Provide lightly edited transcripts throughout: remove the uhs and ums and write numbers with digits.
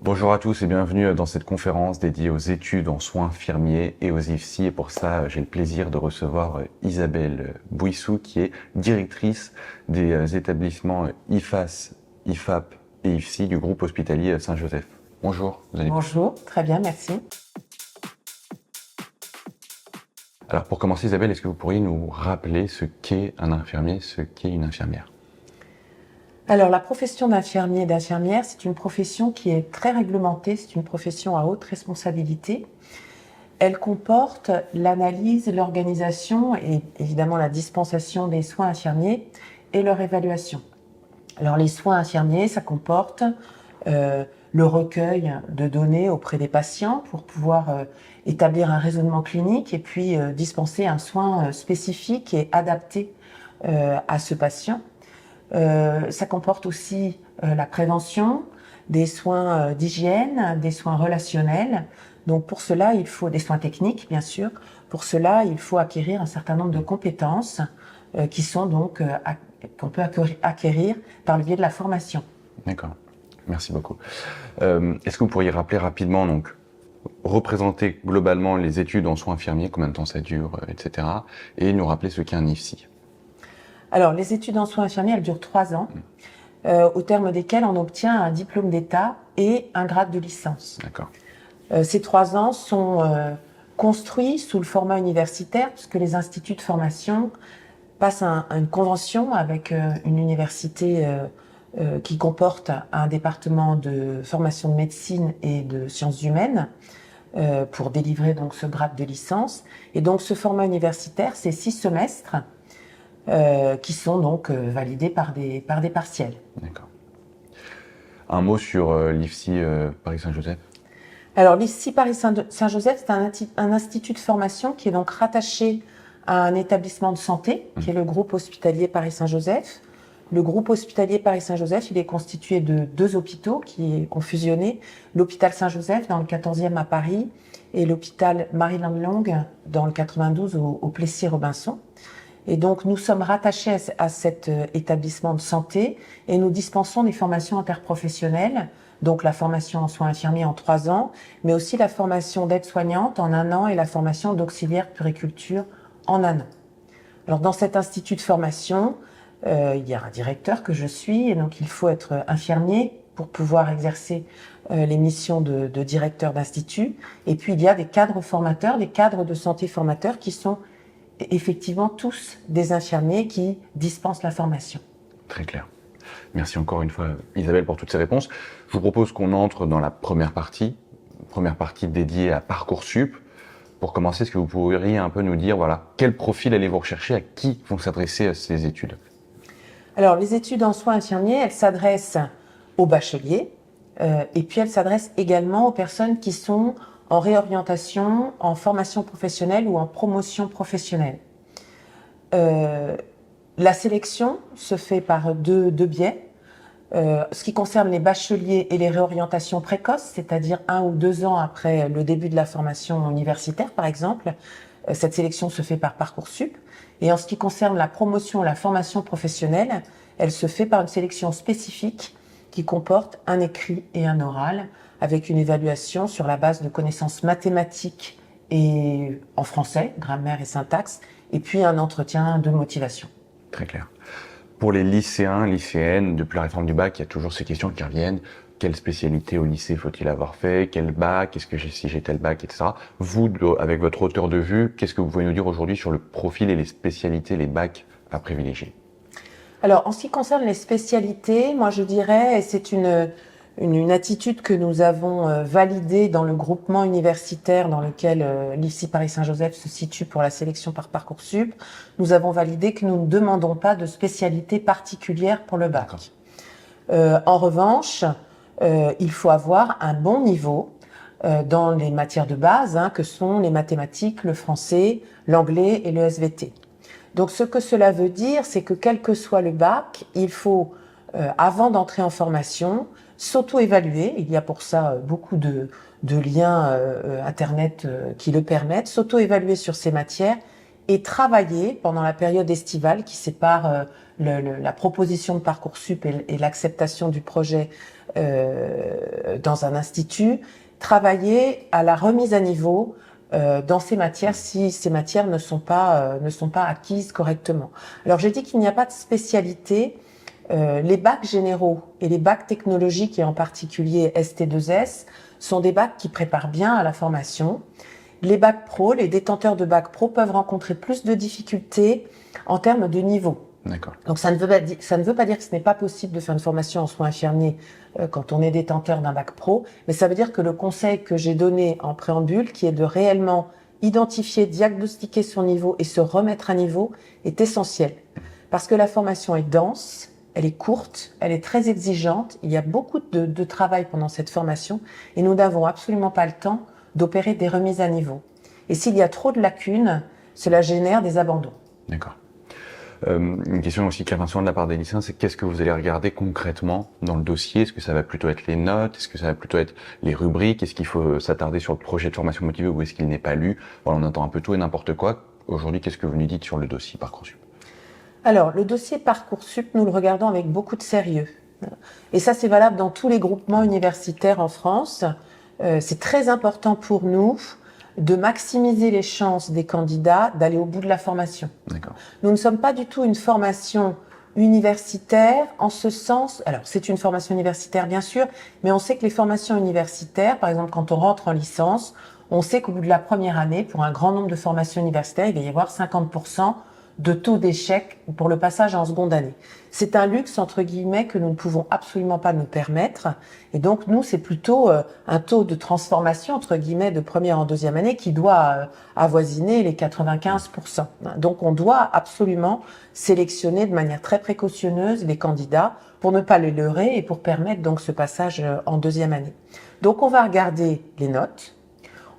Bonjour à tous et bienvenue dans cette conférence dédiée aux études en soins infirmiers et aux IFSI. Et pour ça, j'ai le plaisir de recevoir Isabelle Bouissou, qui est directrice des établissements IFAS, IFAP et IFSI du groupe hospitalier Saint-Joseph. Bonjour, vous allez bien? Bonjour, très bien, merci. Alors pour commencer, Isabelle, est-ce que vous pourriez nous rappeler ce qu'est un infirmier, ce qu'est une infirmière? Alors, la profession d'infirmier et d'infirmière, c'est une profession qui est très réglementée, c'est une profession à haute responsabilité. Elle comporte l'analyse, l'organisation et évidemment la dispensation des soins infirmiers et leur évaluation. Alors, les soins infirmiers, ça comporte le recueil de données auprès des patients pour pouvoir établir un raisonnement clinique et puis dispenser un soin spécifique et adapté à ce patient. Ça comporte aussi la prévention, des soins d'hygiène, des soins relationnels. Donc pour cela, il faut des soins techniques, bien sûr. Pour cela, il faut acquérir un certain nombre de compétences qui sont donc qu'on peut acquérir par le biais de la formation. D'accord, merci beaucoup. Est-ce que vous pourriez rappeler rapidement, donc, représenter globalement les études en soins infirmiers, combien de temps ça dure, etc. et nous rappeler ce qu'est un IFSI? Alors, les études en soins infirmiers, elles durent 3 ans, au terme desquelles on obtient un diplôme d'État et un grade de licence. D'accord. Ces 3 ans sont construits sous le format universitaire, puisque les instituts de formation passent une convention avec une université qui comporte un département de formation de médecine et de sciences humaines pour délivrer donc ce grade de licence. Et donc ce format universitaire, c'est 6 semestres qui sont donc validés par des partiels. D'accord. Un mot sur l'IFSI Paris Saint-Joseph? Alors l'IFSI Paris Saint-Joseph, c'est un institut de formation qui est donc rattaché à un établissement de santé, qui est le groupe hospitalier Paris Saint-Joseph. Le groupe hospitalier Paris Saint-Joseph, il est constitué de 2 hôpitaux qui ont fusionné, l'hôpital Saint-Joseph dans le 14e à Paris et l'hôpital Marie-Lande-Longue dans le 92 au Plessis-Robinson. Et donc, nous sommes rattachés à cet établissement de santé et nous dispensons des formations interprofessionnelles, donc la formation en soins infirmiers en 3 ans, mais aussi la formation d'aide-soignante en 1 an et la formation d'auxiliaire puériculture en 1 an. Alors, dans cet institut de formation, il y a un directeur que je suis, et donc il faut être infirmier pour pouvoir exercer les missions de directeur d'institut. Et puis, il y a des cadres formateurs, des cadres de santé formateurs qui sont effectivement tous des infirmiers qui dispensent la formation. Très clair. Merci encore une fois Isabelle pour toutes ces réponses. Je vous propose qu'on entre dans la première partie dédiée à Parcoursup. Pour commencer, est-ce que vous pourriez un peu nous dire, voilà, quel profil allez-vous rechercher, à qui vont s'adresser ces études? Alors, les études en soins infirmiers, elles s'adressent aux bacheliers et puis elles s'adressent également aux personnes qui sont en réorientation, en formation professionnelle ou en promotion professionnelle. La sélection se fait par deux biais. Ce qui concerne les bacheliers et les réorientations précoces, c'est-à-dire 1 ou 2 ans après le début de la formation universitaire, par exemple, cette sélection se fait par Parcoursup. Et en ce qui concerne la promotion et la formation professionnelle, elle se fait par une sélection spécifique qui comporte un écrit et un oral, avec une évaluation sur la base de connaissances mathématiques et en français, grammaire et syntaxe, et puis un entretien de motivation. Très clair. Pour les lycéens, lycéennes, depuis la réforme du bac, il y a toujours ces questions qui reviennent. Quelle spécialité au lycée faut-il avoir fait? Quel bac? Est-ce que si j'ai tel bac, etc. Vous, avec votre hauteur de vue, qu'est-ce que vous pouvez nous dire aujourd'hui sur le profil et les spécialités, les bacs à privilégier? Alors, en ce qui concerne les spécialités, moi je dirais, et c'est une attitude que nous avons validée dans le groupement universitaire dans lequel l'IFSI Paris Saint-Joseph se situe pour la sélection par Parcoursup, nous avons validé que nous ne demandons pas de spécialité particulière pour le bac. En revanche, il faut avoir un bon niveau dans les matières de base, que sont les mathématiques, le français, l'anglais et le SVT. Donc ce que cela veut dire, c'est que quel que soit le bac, il faut, avant d'entrer en formation, s'auto-évaluer. Il y a pour ça beaucoup de liens Internet qui le permettent, s'auto-évaluer sur ces matières et travailler pendant la période estivale qui sépare la proposition de Parcoursup et l'acceptation du projet dans un institut, travailler à la remise à niveau dans ces matières si ces matières ne sont pas acquises correctement. Alors j'ai dit qu'il n'y a pas de spécialité. Les bacs généraux et les bacs technologiques et en particulier ST2S sont des bacs qui préparent bien à la formation. Les bacs pro, les détenteurs de bacs pro peuvent rencontrer plus de difficultés en termes de niveau. D'accord. Donc ça ne veut pas dire que ce n'est pas possible de faire une formation en soins infirmiers quand on est détenteur d'un bac pro, mais ça veut dire que le conseil que j'ai donné en préambule, qui est de réellement identifier, diagnostiquer son niveau et se remettre à niveau, est essentiel. Parce que la formation est dense, elle est courte, elle est très exigeante, il y a beaucoup de travail pendant cette formation et nous n'avons absolument pas le temps d'opérer des remises à niveau. Et s'il y a trop de lacunes, cela génère des abandons. D'accord. Une question aussi qui revient souvent de la part des lycéens, c'est qu'est-ce que vous allez regarder concrètement dans le dossier? Est-ce que ça va plutôt être les notes? Est-ce que ça va plutôt être les rubriques? Est-ce qu'il faut s'attarder sur le projet de formation motivée ou est-ce qu'il n'est pas lu? Voilà, on entend un peu tout et n'importe quoi. Aujourd'hui, qu'est-ce que vous nous dites sur le dossier Parcoursup? Alors, le dossier Parcoursup, nous le regardons avec beaucoup de sérieux. Et ça, c'est valable dans tous les groupements universitaires en France. C'est très important pour nous de maximiser les chances des candidats d'aller au bout de la formation. D'accord. Nous ne sommes pas du tout une formation universitaire en ce sens. Alors, c'est une formation universitaire, bien sûr, mais on sait que les formations universitaires, par exemple, quand on rentre en licence, on sait qu'au bout de la première année, pour un grand nombre de formations universitaires, il va y avoir 50% de taux d'échec pour le passage en seconde année. C'est un luxe, entre guillemets, que nous ne pouvons absolument pas nous permettre. Et donc, nous, c'est plutôt un taux de transformation, entre guillemets, de première en deuxième année qui doit avoisiner les 95%. Donc, on doit absolument sélectionner de manière très précautionneuse les candidats pour ne pas les leurrer et pour permettre donc ce passage en deuxième année. Donc, on va regarder les notes.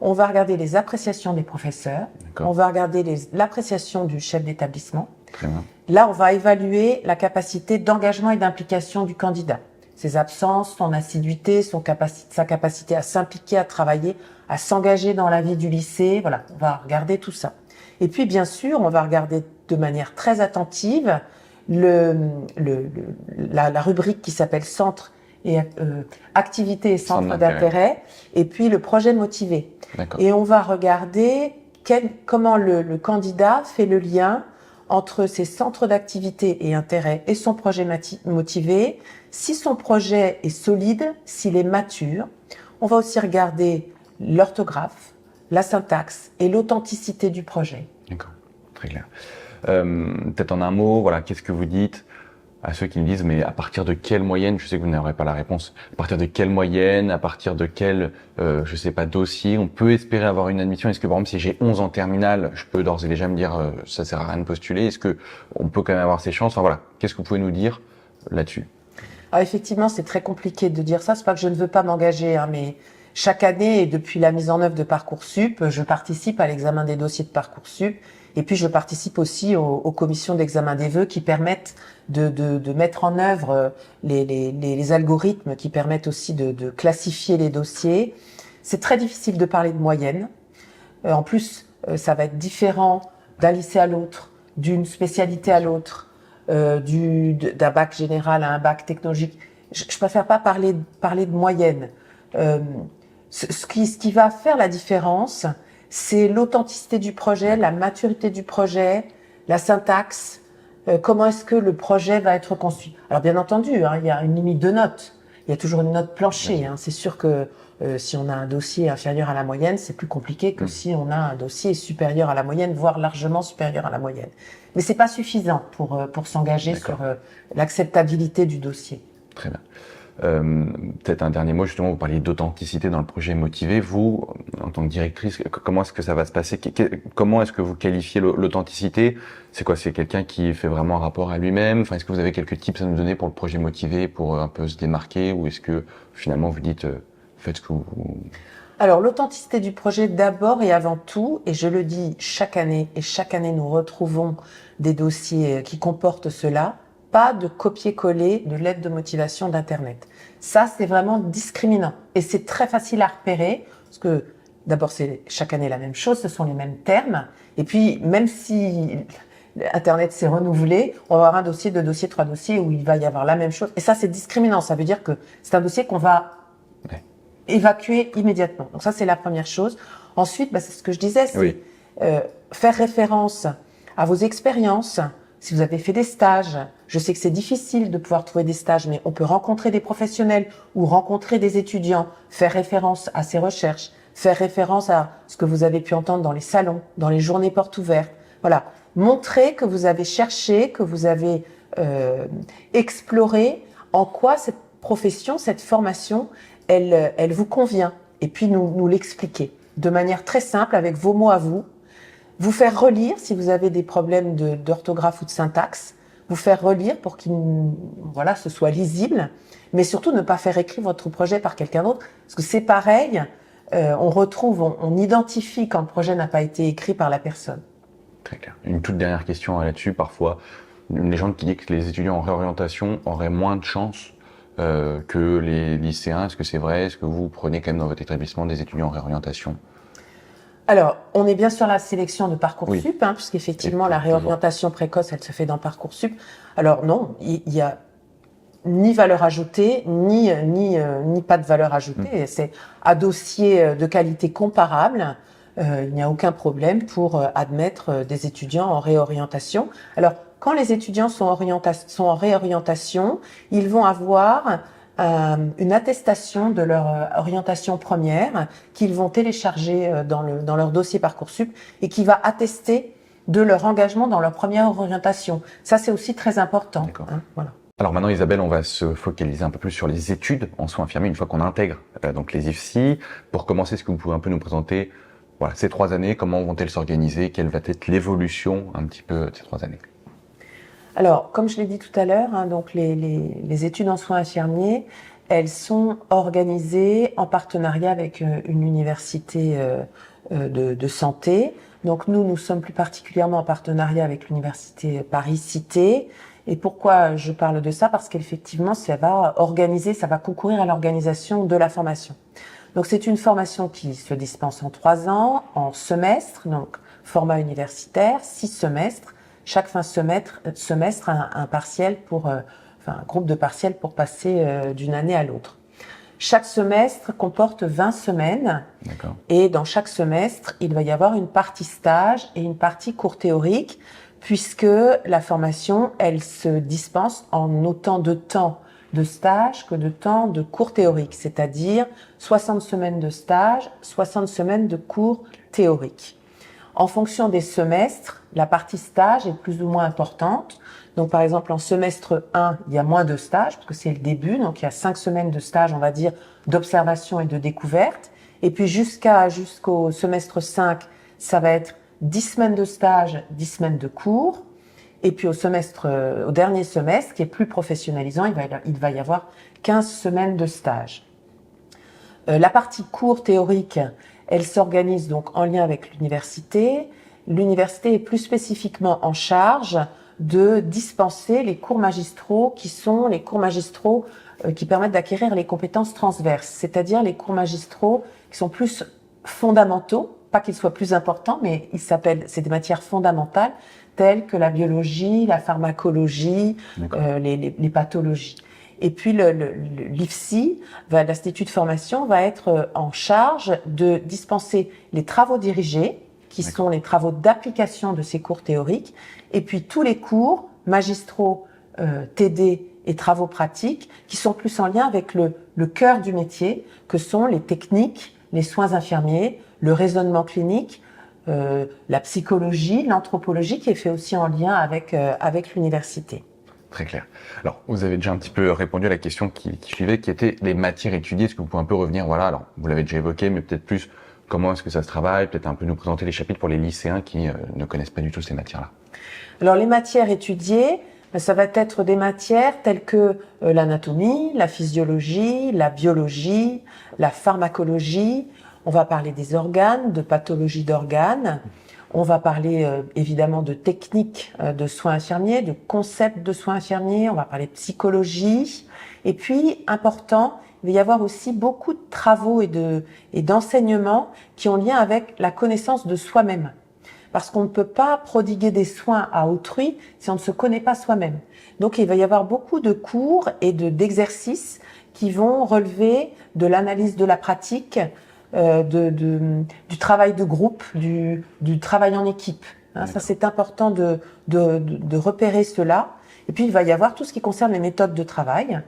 On va regarder les appréciations des professeurs, on va regarder l'appréciation du chef d'établissement. Très bien. Là, on va évaluer la capacité d'engagement et d'implication du candidat. Ses absences, son assiduité, sa capacité à s'impliquer, à travailler, à s'engager dans la vie du lycée. Voilà, on va regarder tout ça. Et puis, bien sûr, on va regarder de manière très attentive la rubrique qui s'appelle Centre et activité et centre d'intérêt, et puis le projet motivé. Et on va regarder comment le candidat fait le lien entre ses centres d'activité et intérêt et son projet motivé, si son projet est solide, s'il est mature. On va aussi regarder l'orthographe, la syntaxe et l'authenticité du projet. D'accord, très clair. Peut-être en un mot, voilà, qu'est-ce que vous dites à ceux qui me disent, mais à partir de quelle moyenne, je sais que vous n'aurez pas la réponse, à partir de quelle moyenne, à partir de quel, je sais pas, dossier, on peut espérer avoir une admission? Est-ce que, par exemple, si j'ai 11 en terminale, je peux d'ores et déjà me dire, ça sert à rien de postuler? Est-ce que on peut quand même avoir ces chances? Enfin voilà, qu'est-ce que vous pouvez nous dire là-dessus? Alors effectivement, c'est très compliqué de dire ça. C'est pas que je ne veux pas m'engager, hein, mais chaque année et depuis la mise en œuvre de Parcoursup, je participe à l'examen des dossiers de Parcoursup. Et puis, je participe aussi aux commissions d'examen des vœux qui permettent de mettre en œuvre les algorithmes qui permettent aussi de classifier les dossiers. C'est très difficile de parler de moyenne. En plus, ça va être différent d'un lycée à l'autre, d'une spécialité à l'autre, d'un bac général à un bac technologique. Je préfère pas parler de moyenne. Ce qui va faire la différence, c'est l'authenticité du projet, la maturité du projet, la syntaxe, comment est-ce que le projet va être conçu. Alors bien entendu, hein, il y a une limite de notes, il y a toujours une note plancher. Hein. C'est sûr que si on a un dossier inférieur à la moyenne, c'est plus compliqué que si on a un dossier supérieur à la moyenne, voire largement supérieur à la moyenne. Mais c'est pas suffisant pour s'engager sur l'acceptabilité du dossier. Très bien. Peut-être un dernier mot, justement, vous parliez d'authenticité dans le projet motivé. Vous, en tant que directrice, comment est-ce que ça va se passer? Comment est-ce que vous qualifiez l'authenticité? C'est quoi? C'est quelqu'un qui fait vraiment un rapport à lui-même? Enfin, est-ce que vous avez quelques tips à nous donner pour le projet motivé, pour un peu se démarquer? Ou est-ce que, finalement, vous dites, faites ce que vous... Alors, l'authenticité du projet d'abord et avant tout, et je le dis chaque année nous retrouvons des dossiers qui comportent cela, pas de copier-coller de lettres de motivation d'Internet. Ça, c'est vraiment discriminant. Et c'est très facile à repérer, parce que d'abord, c'est chaque année la même chose, ce sont les mêmes termes. Et puis, même si Internet s'est renouvelé, on va avoir un dossier, deux dossiers, trois dossiers où il va y avoir la même chose. Et ça, c'est discriminant. Ça veut dire que c'est un dossier qu'on va évacuer immédiatement. Donc ça, c'est la première chose. Ensuite, c'est ce que je disais, c'est faire référence à vos expériences. Si vous avez fait des stages, je sais que c'est difficile de pouvoir trouver des stages, mais on peut rencontrer des professionnels ou rencontrer des étudiants, faire référence à ces recherches, faire référence à ce que vous avez pu entendre dans les salons, dans les journées portes ouvertes. Voilà. Montrer que vous avez cherché, que vous avez exploré en quoi cette profession, cette formation, elle vous convient. Et puis nous l'expliquer de manière très simple, avec vos mots à vous. Vous faire relire si vous avez des problèmes d'orthographe ou de syntaxe. Vous faire relire pour ce soit lisible. Mais surtout, ne pas faire écrire votre projet par quelqu'un d'autre. Parce que c'est pareil, on identifie quand le projet n'a pas été écrit par la personne. Très clair. Une toute dernière question là-dessus. Parfois, une légende qui dit que les étudiants en réorientation auraient moins de chances que les lycéens. Est-ce que c'est vrai? Est-ce que vous prenez quand même dans votre établissement des étudiants en réorientation? Alors, on est bien sur la sélection de Parcoursup, puisqu'effectivement, la réorientation précoce, elle se fait dans Parcoursup. Alors non, il y a ni valeur ajoutée, ni pas de valeur ajoutée. C'est à dossier de qualité comparable. Il n'y a aucun problème pour admettre des étudiants en réorientation. Alors, quand les étudiants sont en réorientation, ils vont avoir une attestation de leur orientation première qu'ils vont télécharger dans leur dossier Parcoursup et qui va attester de leur engagement dans leur première orientation. Ça, c'est aussi très important. Voilà. Alors maintenant, Isabelle, on va se focaliser un peu plus sur les études en soins infirmiers une fois qu'on intègre donc les IFSI. Pour commencer, est-ce que vous pouvez un peu nous présenter ces 3 années, comment vont-elles s'organiser, quelle va être l'évolution un petit peu de ces 3 années? Alors, comme je l'ai dit tout à l'heure, donc les études en soins infirmiers, elles sont organisées en partenariat avec une université de santé. Donc nous sommes plus particulièrement en partenariat avec l'université Paris-Cité. Et pourquoi je parle de ça? Parce qu'effectivement, ça va concourir à l'organisation de la formation. Donc c'est une formation qui se dispense en 3 ans, en semestre, donc format universitaire, 6 semestres. Chaque fin semestre, un partiel un groupe de partiels pour passer d'une année à l'autre. Chaque semestre comporte 20 semaines. D'accord. Et dans chaque semestre, il va y avoir une partie stage et une partie cours théorique, puisque la formation, elle se dispense en autant de temps de stage que de temps de cours théorique, c'est-à-dire 60 semaines de stage, 60 semaines de cours théoriques. En fonction des semestres, la partie stage est plus ou moins importante. Donc, par exemple, en semestre 1, il y a moins de stages, parce que c'est le début. Donc, il y a 5 semaines de stage, on va dire, d'observation et de découverte. Et puis, jusqu'au semestre 5, ça va être 10 semaines de stage, 10 semaines de cours. Et puis, au dernier semestre, qui est plus professionnalisant, il va y avoir 15 semaines de stage. La partie cours théorique, elle s'organise donc en lien avec l'université. L'université est plus spécifiquement en charge de dispenser les cours magistraux qui sont les cours magistraux qui permettent d'acquérir les compétences transverses, c'est-à-dire les cours magistraux qui sont plus fondamentaux, pas qu'ils soient plus importants, mais c'est des matières fondamentales telles que la biologie, la pharmacologie, les pathologies. Et puis l'IFSI, l'Institut de formation, va être en charge de dispenser les travaux dirigés, qui sont les travaux d'application de ces cours théoriques, et puis tous les cours magistraux, TD et travaux pratiques, qui sont plus en lien avec le cœur du métier, que sont les techniques, les soins infirmiers, le raisonnement clinique, la psychologie, l'anthropologie, qui est fait aussi en lien avec l'université. Très clair. Alors, vous avez déjà un petit peu répondu à la question qui suivait, qui était les matières étudiées. Est-ce que vous pouvez un peu revenir, alors, vous l'avez déjà évoqué, mais peut-être plus, comment est-ce que ça se travaille? Peut-être un peu nous présenter les chapitres pour les lycéens qui ne connaissent pas du tout ces matières-là. Alors, les matières étudiées, ça va être des matières telles que l'anatomie, la physiologie, la biologie, la pharmacologie. On va parler des organes, de pathologie d'organes. On va parler évidemment de techniques de soins infirmiers, de concepts de soins infirmiers, on va parler de psychologie. Et puis, important, il va y avoir aussi beaucoup de travaux et d'enseignements qui ont lien avec la connaissance de soi-même. parce qu'on ne peut pas prodiguer des soins à autrui si on ne se connaît pas soi-même. Donc il va y avoir beaucoup de cours et d'exercices qui vont relever de l'analyse de la pratique, du travail de groupe, du travail en équipe. Hein, ça, c'est important de repérer cela. Et puis, il va y avoir tout ce qui concerne les méthodes de travail,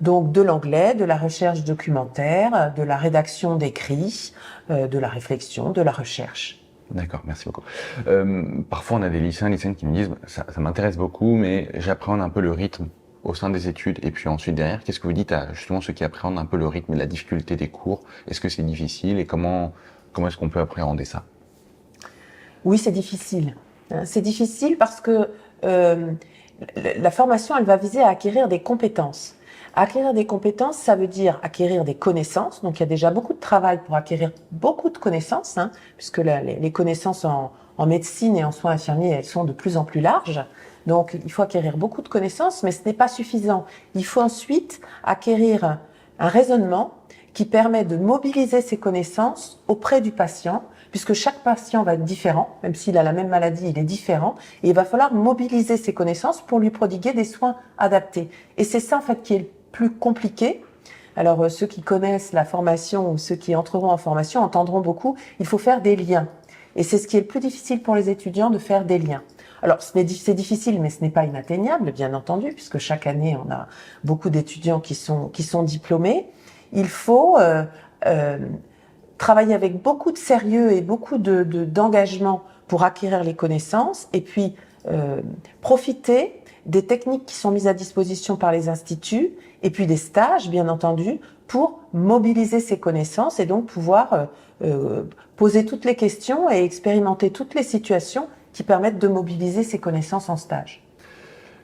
donc de l'anglais, de la recherche documentaire, de la rédaction d'écrits, de la réflexion, de la recherche. D'accord, merci beaucoup. Parfois, on a des lycéens, lycéennes qui me disent ça m'intéresse beaucoup, mais j'appréhende un peu le rythme au sein des études. Et puis ensuite, derrière, qu'est-ce que vous dites à justement ceux qui appréhendent un peu le rythme et la difficulté des cours? Est-ce que c'est difficile et comment est-ce qu'on peut appréhender ça? Oui, c'est difficile. C'est difficile parce que la formation, elle va viser à acquérir des compétences. Acquérir des compétences, ça veut dire acquérir des connaissances. Donc, il y a déjà beaucoup de travail pour acquérir beaucoup de connaissances, hein, puisque les connaissances en médecine et en soins infirmiers, elles sont de plus en plus larges. Donc, il faut acquérir beaucoup de connaissances, mais ce n'est pas suffisant. Il faut ensuite acquérir un raisonnement qui permet de mobiliser ces connaissances auprès du patient, puisque chaque patient va être différent, même s'il a la même maladie, il est différent, et il va falloir mobiliser ces connaissances pour lui prodiguer des soins adaptés. Et c'est ça, en fait, qui est le plus compliqué. Alors, ceux qui connaissent la formation ou ceux qui entreront en formation entendront beaucoup, il faut faire des liens. Et c'est ce qui est le plus difficile pour les étudiants, de faire des liens. Alors, c'est difficile, mais ce n'est pas inatteignable, bien entendu, puisque chaque année, on a beaucoup d'étudiants qui sont diplômés. Il faut travailler avec beaucoup de sérieux et beaucoup d'engagement pour acquérir les connaissances, et puis profiter des techniques qui sont mises à disposition par les instituts, et puis des stages, bien entendu, pour mobiliser ces connaissances et donc pouvoir poser toutes les questions et expérimenter toutes les situations qui permettent de mobiliser ces connaissances en stage.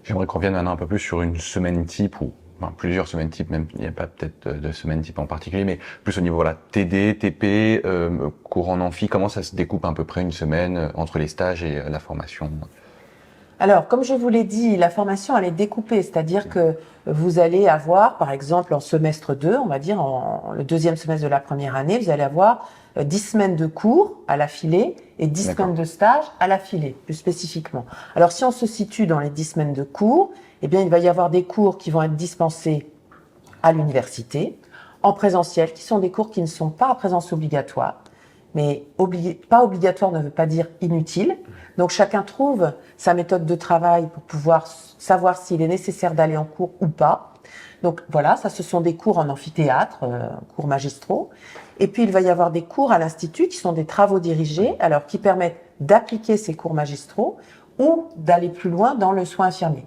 J'aimerais qu'on revienne maintenant un peu plus sur une semaine type ou plusieurs semaines type, même il n'y a pas peut-être de semaine type en particulier, mais plus au niveau voilà TD, TP, cours en amphi, comment ça se découpe à peu près une semaine entre les stages et la formation? Alors, comme je vous l'ai dit, la formation, elle est découpée, c'est-à-dire que vous allez avoir, par exemple, en semestre 2, on va dire, le deuxième semestre de la première année, vous allez avoir 10 semaines de cours à l'affilée et 10 semaines de stage à l'affilée, plus spécifiquement. Alors, si on se situe dans les 10 semaines de cours, eh bien, il va y avoir des cours qui vont être dispensés à l'université, en présentiel, qui sont des cours qui ne sont pas à présence obligatoire. Mais pas obligatoire ne veut pas dire inutile. Donc chacun trouve sa méthode de travail pour pouvoir savoir s'il est nécessaire d'aller en cours ou pas. Donc voilà, ça ce sont des cours en amphithéâtre, cours magistraux. Et puis il va y avoir des cours à l'institut qui sont des travaux dirigés, alors qui permettent d'appliquer ces cours magistraux ou d'aller plus loin dans le soin infirmier.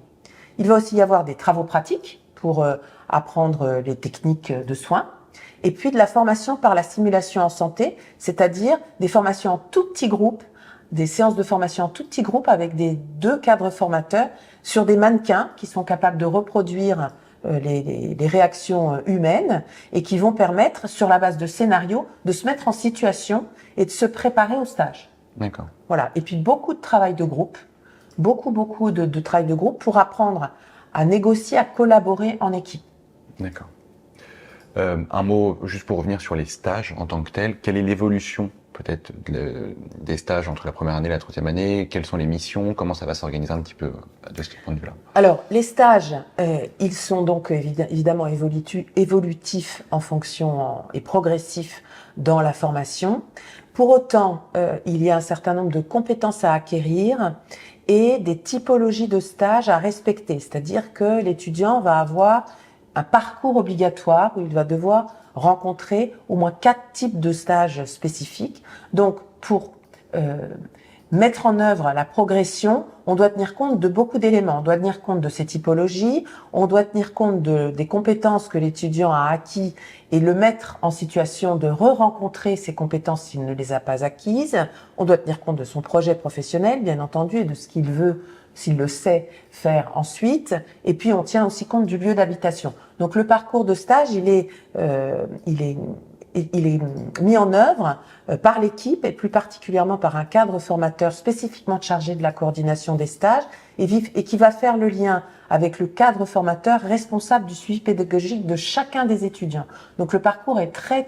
Il va aussi y avoir des travaux pratiques pour apprendre les techniques de soins. Et puis de la formation par la simulation en santé, c'est-à-dire des formations en tout petits groupes, des séances de formation en tout petits groupes avec des 2 cadres formateurs sur des mannequins qui sont capables de reproduire les réactions humaines et qui vont permettre, sur la base de scénarios, de se mettre en situation et de se préparer au stage. D'accord. Voilà. Et puis beaucoup de travail de groupe, beaucoup de travail de groupe pour apprendre à négocier, à collaborer en équipe. D'accord. Un mot juste pour revenir sur les stages en tant que tels. Quelle est l'évolution peut-être des stages entre la première année et la troisième année? Quelles sont les missions? Comment ça va s'organiser un petit peu de ce point de vue-là? Alors, les stages, ils sont donc évidemment évolutifs en fonction et progressifs dans la formation. Pour autant, il y a un certain nombre de compétences à acquérir et des typologies de stages à respecter. C'est-à-dire que l'étudiant va avoir un parcours obligatoire où il va devoir rencontrer au moins 4 types de stages spécifiques. Donc, pour mettre en œuvre la progression, on doit tenir compte de beaucoup d'éléments. On doit tenir compte de ces typologies, on doit tenir compte des compétences que l'étudiant a acquis et le mettre en situation de re-rencontrer ces compétences s'il ne les a pas acquises. On doit tenir compte de son projet professionnel, bien entendu, et de ce qu'il veut, s'il le sait, faire ensuite. Et puis, on tient aussi compte du lieu d'habitation. Donc, le parcours de stage, il est mis en œuvre par l'équipe et plus particulièrement par un cadre formateur spécifiquement chargé de la coordination des stages et qui va faire le lien avec le cadre formateur responsable du suivi pédagogique de chacun des étudiants. Donc, le parcours est très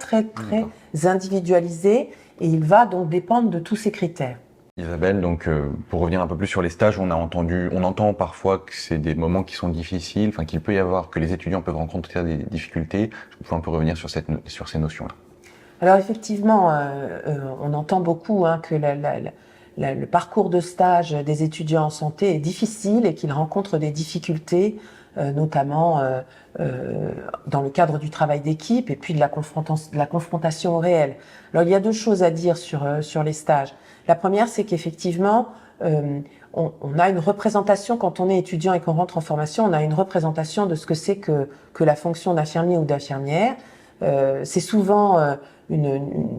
individualisé et il va donc dépendre de tous ces critères. Isabelle, donc pour revenir un peu plus sur les stages, on entend parfois que c'est des moments qui sont difficiles, enfin qu'il peut y avoir, que les étudiants peuvent rencontrer des difficultés. Est-ce que vous pouvez un peu revenir sur sur ces notions-là? Alors effectivement, on entend beaucoup que le parcours de stage des étudiants en santé est difficile et qu'ils rencontrent des difficultés, notamment dans le cadre du travail d'équipe et puis de la confrontation au réel. Alors il y a deux choses à dire sur les stages. La première, c'est qu'effectivement, on a une représentation, quand on est étudiant et qu'on rentre en formation, on a une représentation de ce que c'est que la fonction d'infirmier ou d'infirmière. C'est souvent une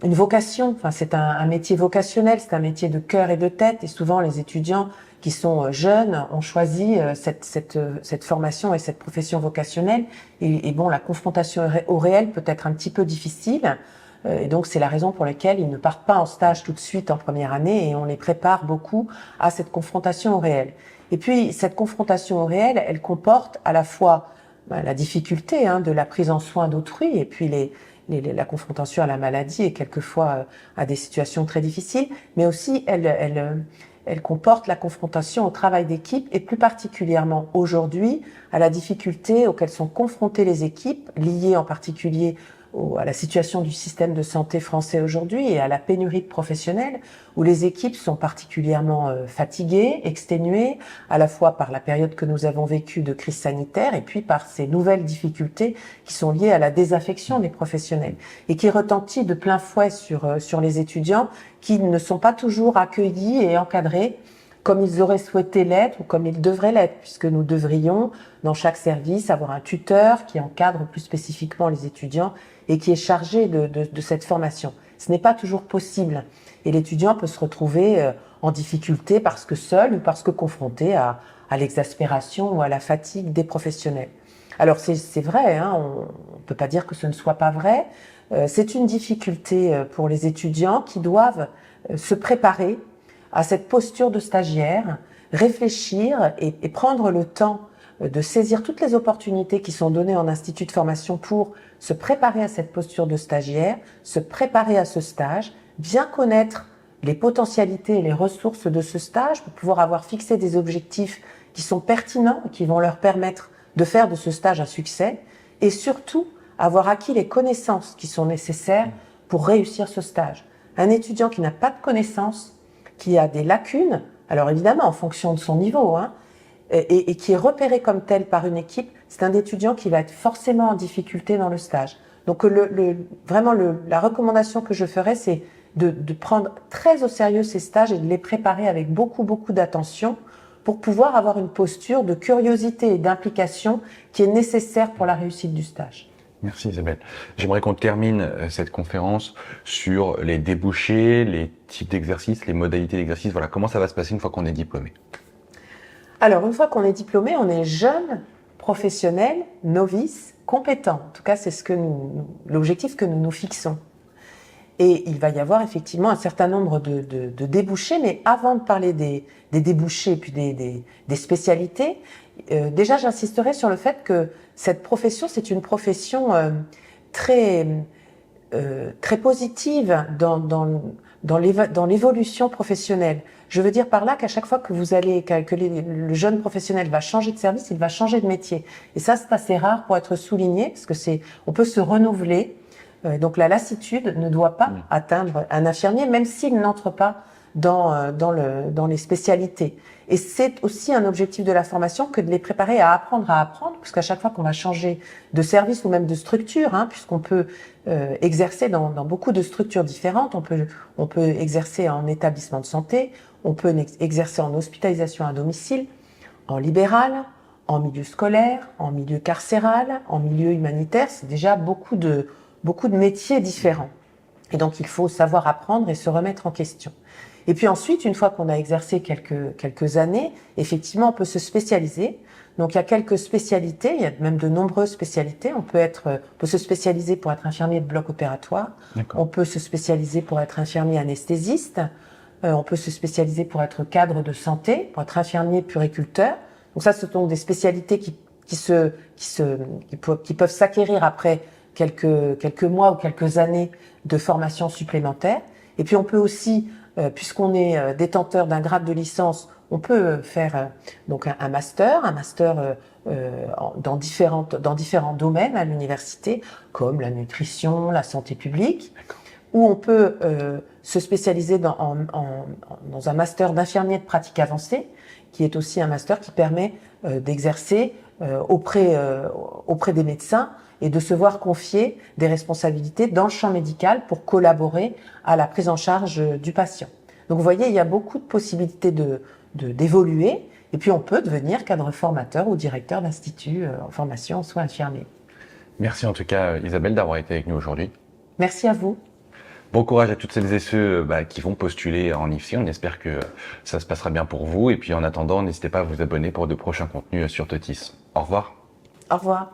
vocation, enfin c'est un métier vocationnel, c'est un métier de cœur et de tête, et souvent les étudiants qui sont jeunes ont choisi cette formation et cette profession vocationnelle, et bon, la confrontation au réel peut être un petit peu difficile, et donc c'est la raison pour laquelle ils ne partent pas en stage tout de suite en première année, et on les prépare beaucoup à cette confrontation au réel. Et puis cette confrontation au réel, elle comporte à la fois la difficulté de la prise en soin d'autrui, et puis la confrontation à la maladie et quelquefois à des situations très difficiles, mais aussi elle comporte la confrontation au travail d'équipe, et plus particulièrement aujourd'hui à la difficulté auxquelles sont confrontées les équipes, liées en particulier à la situation du système de santé français aujourd'hui et à la pénurie de professionnels, où les équipes sont particulièrement fatiguées, exténuées, à la fois par la période que nous avons vécue de crise sanitaire et puis par ces nouvelles difficultés qui sont liées à la désaffection des professionnels et qui retentissent de plein fouet sur les étudiants qui ne sont pas toujours accueillis et encadrés comme ils auraient souhaité l'être ou comme ils devraient l'être, puisque nous devrions, dans chaque service, avoir un tuteur qui encadre plus spécifiquement les étudiants et qui est chargé de cette formation. Ce n'est pas toujours possible, et l'étudiant peut se retrouver en difficulté parce que seul ou parce que confronté à l'exaspération ou à la fatigue des professionnels. Alors c'est vrai, on ne peut pas dire que ce ne soit pas vrai. C'est une difficulté pour les étudiants qui doivent se préparer à cette posture de stagiaire, réfléchir et prendre le temps de saisir toutes les opportunités qui sont données en institut de formation pour se préparer à cette posture de stagiaire, se préparer à ce stage, bien connaître les potentialités et les ressources de ce stage pour pouvoir avoir fixé des objectifs qui sont pertinents et qui vont leur permettre de faire de ce stage un succès, et surtout avoir acquis les connaissances qui sont nécessaires pour réussir ce stage. Un étudiant qui n'a pas de connaissances, qui a des lacunes, alors évidemment en fonction de son niveau, et qui est repéré comme tel par une équipe, c'est un étudiant qui va être forcément en difficulté dans le stage. Donc vraiment la recommandation que je ferais, c'est de prendre très au sérieux ces stages et de les préparer avec beaucoup d'attention pour pouvoir avoir une posture de curiosité et d'implication qui est nécessaire pour la réussite du stage. Merci Isabelle. J'aimerais qu'on termine cette conférence sur les débouchés, les types d'exercices, les modalités d'exercice. Voilà, comment ça va se passer une fois qu'on est diplômé? Alors, une fois qu'on est diplômé, on est jeune, professionnel, novice, compétent. En tout cas, c'est l'objectif que nous nous fixons. Et il va y avoir effectivement un certain nombre de débouchés, mais avant de parler des débouchés et puis des spécialités, déjà j'insisterai sur le fait que cette profession, c'est une profession très positive dans l'évolution professionnelle. Je veux dire par là qu'à chaque fois que le jeune professionnel va changer de service, il va changer de métier. Et ça, c'est assez rare pour être souligné, parce que on peut se renouveler. Donc la lassitude ne doit pas atteindre un infirmier, même s'il n'entre pas dans les spécialités. Et c'est aussi un objectif de la formation que de les préparer à apprendre, puisqu'à chaque fois qu'on va changer de service ou même de structure, puisqu'on peut exercer dans beaucoup de structures différentes, on peut exercer en établissement de santé, on peut exercer en hospitalisation à domicile, en libéral, en milieu scolaire, en milieu carcéral, en milieu humanitaire. C'est déjà beaucoup de métiers différents. Et donc, il faut savoir apprendre et se remettre en question. Et puis ensuite, une fois qu'on a exercé quelques années, effectivement, on peut se spécialiser. Donc, il y a quelques spécialités, il y a même de nombreuses spécialités. On peut se spécialiser pour être infirmier de bloc opératoire. On peut se spécialiser pour être infirmier anesthésiste. On peut se spécialiser pour être cadre de santé, pour être infirmier puriculteur. Donc ça, ce sont des spécialités qui peuvent s'acquérir après quelques mois ou quelques années de formation supplémentaire. Et puis on peut aussi, puisqu'on est détenteur d'un grade de licence, on peut faire donc un master dans différents domaines à l'université, comme la nutrition, la santé publique, où on peut se spécialiser dans un master d'infirmier de pratique avancée, qui est aussi un master qui permet d'exercer auprès des médecins et de se voir confier des responsabilités dans le champ médical pour collaborer à la prise en charge du patient. Donc vous voyez, il y a beaucoup de possibilités d'évoluer, et puis on peut devenir cadre formateur ou directeur d'institut en formation en soins infirmiers. Merci en tout cas Isabelle d'avoir été avec nous aujourd'hui. Merci à vous. Bon courage à toutes celles et ceux qui vont postuler en IFSI. On espère que ça se passera bien pour vous. Et puis en attendant, n'hésitez pas à vous abonner pour de prochains contenus sur Totis. Au revoir. Au revoir.